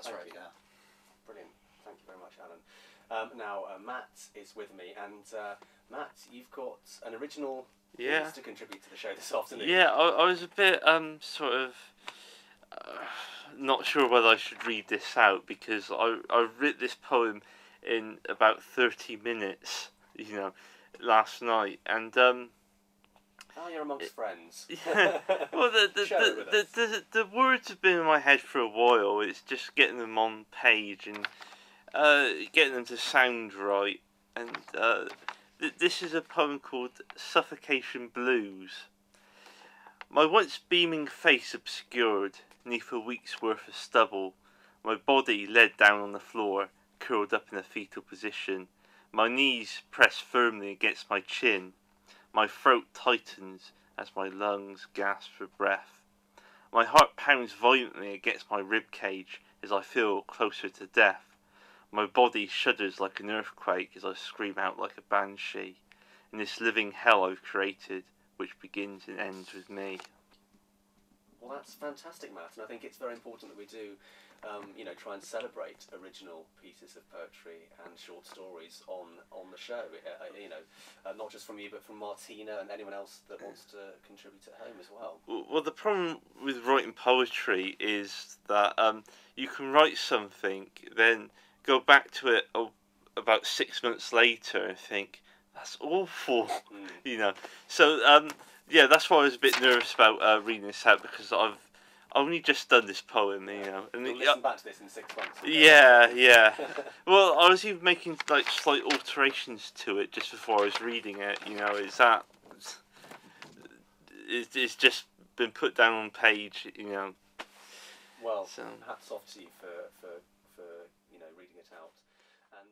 That's right, yeah. Brilliant. Thank you very much, Alan. Now, Matt is with me, and Matt, you've got an original piece to contribute to the show this afternoon. Yeah, I was a bit sort of not sure whether I should read this out, because I wrote this poem in about 30 minutes, last night, and oh, you're amongst friends. Yeah. Well, the words have been in my head for a while. It's just getting them on page and getting them to sound right. And this is a poem called Suffocation Blues. My once beaming face obscured neath a week's worth of stubble, my body led down on the floor, curled up in a fetal position, my knees pressed firmly against my chin. My throat tightens as my lungs gasp for breath. My heart pounds violently against my rib cage as I feel closer to death. My body shudders like an earthquake as I scream out like a banshee in this living hell I've created, which begins and ends with me. Well, that's fantastic, Matt, and I think it's very important that we do, try and celebrate original pieces of poetry and short stories on the show. Not just from you, but from Martina and anyone else that wants to contribute at home as well. Well, the problem with writing poetry is that you can write something, then go back to it about 6 months later and think, that's awful, So, that's why I was a bit nervous about reading this out, because I've only just done this poem, and we'll listen back to this in 6 months. Yeah. Well, I was even making like slight alterations to it just before I was reading it. It's just been put down on page. Well, so. hats off to you for reading it out, and.